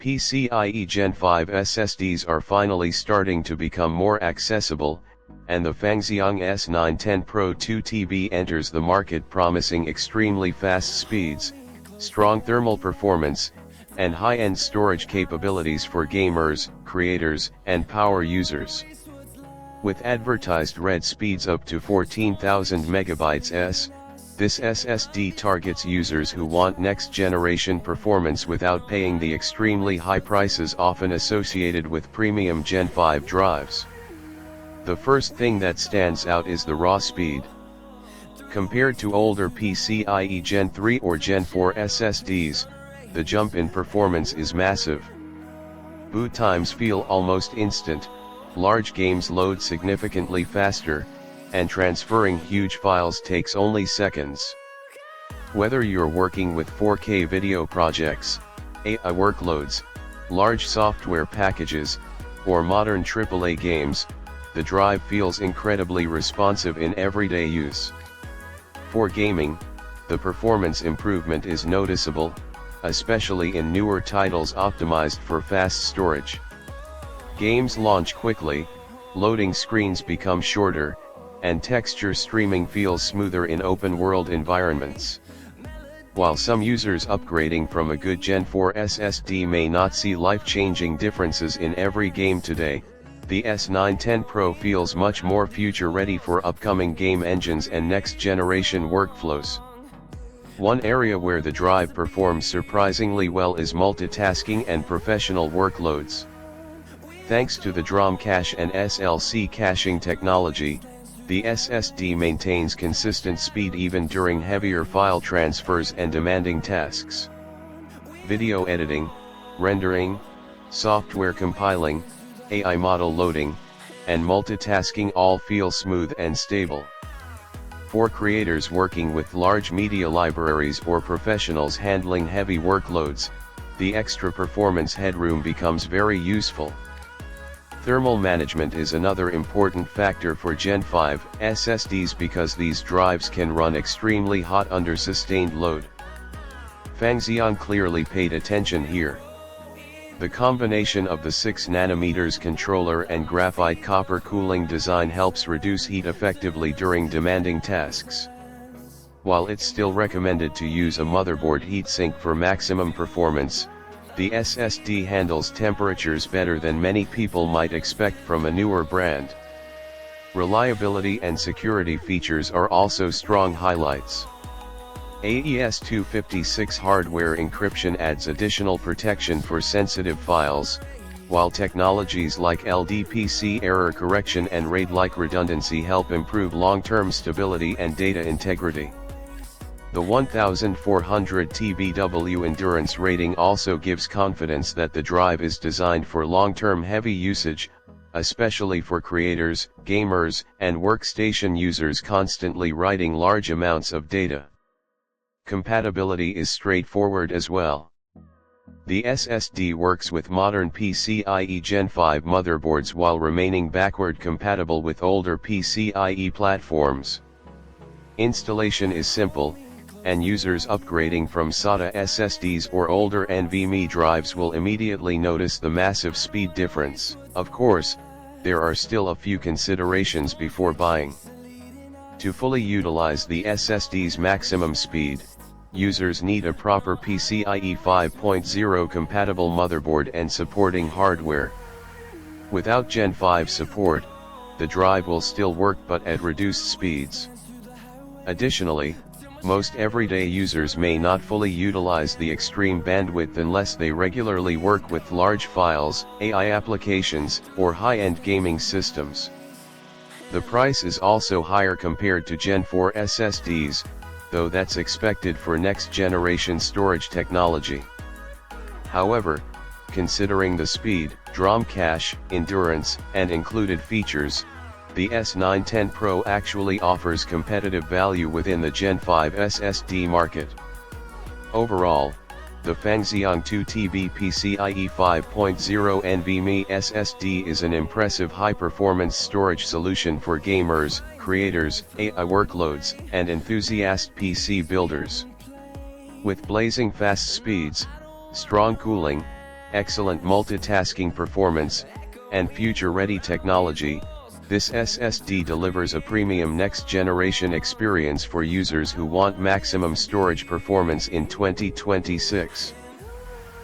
PCIe Gen 5 SSDs are finally starting to become more accessible, and the fanxiang S910 Pro 2TB enters the market promising extremely fast speeds, strong thermal performance, and high-end storage capabilities for gamers, creators, and power users. With advertised read speeds up to 14,000 MB/s, this SSD targets users who want next-generation performance without paying the extremely high prices often associated with premium Gen 5 drives. The first thing that stands out is the raw speed. Compared to older PCIe Gen 3 or Gen 4 SSDs, the jump in performance is massive. Boot times feel almost instant, large games load significantly faster, and transferring huge files takes only seconds. Whether you're working with 4K video projects, AI workloads, large software packages, or modern AAA games, the drive feels incredibly responsive in everyday use. For gaming, the performance improvement is noticeable, especially in newer titles optimized for fast storage. Games launch quickly, loading screens become shorter, and texture streaming feels smoother in open-world environments. While some users upgrading from a good Gen 4 SSD may not see life-changing differences in every game today, the S910 Pro feels much more future-ready for upcoming game engines and next-generation workflows. One area where the drive performs surprisingly well is multitasking and professional workloads. Thanks to the DRAM cache and SLC caching technology, the SSD maintains consistent speed even during heavier file transfers and demanding tasks. Video editing, rendering, software compiling, AI model loading, and multitasking all feel smooth and stable. For creators working with large media libraries or professionals handling heavy workloads, the extra performance headroom becomes very useful. Thermal management is another important factor for Gen 5 SSDs because these drives can run extremely hot under sustained load. fanxiang clearly paid attention here. The combination of the 6nm controller and graphite copper cooling design helps reduce heat effectively during demanding tasks. While it's still recommended to use a motherboard heatsink for maximum performance, the SSD handles temperatures better than many people might expect from a newer brand. Reliability and security features are also strong highlights. AES-256 hardware encryption adds additional protection for sensitive files, while technologies like LDPC error correction and RAID-like redundancy help improve long-term stability and data integrity. The 1400 TBW endurance rating also gives confidence that the drive is designed for long-term heavy usage, especially for creators, gamers, and workstation users constantly writing large amounts of data. Compatibility is straightforward as well. The SSD works with modern PCIe Gen 5 motherboards while remaining backward compatible with older PCIe platforms. Installation is simple, and users upgrading from SATA SSDs or older NVMe drives will immediately notice the massive speed difference. Of course, there are still a few considerations before buying. To fully utilize the SSD's maximum speed, users need a proper PCIe 5.0 compatible motherboard and supporting hardware. Without Gen 5 support, the drive will still work but at reduced speeds. Additionally, most everyday users may not fully utilize the extreme bandwidth unless they regularly work with large files, AI applications, or high-end gaming systems. The price is also higher compared to Gen 4 SSDs, though that's expected for next-generation storage technology. However, considering the speed, DRAM cache, endurance, and included features, the S910 Pro actually offers competitive value within the Gen 5 SSD market. Overall, the fanxiang 2TB PCIe 5.0 NVMe SSD is an impressive high-performance storage solution for gamers, creators, AI workloads, and enthusiast PC builders. With blazing fast speeds, strong cooling, excellent multitasking performance, and future-ready technology, this SSD delivers a premium next-generation experience for users who want maximum storage performance in 2026.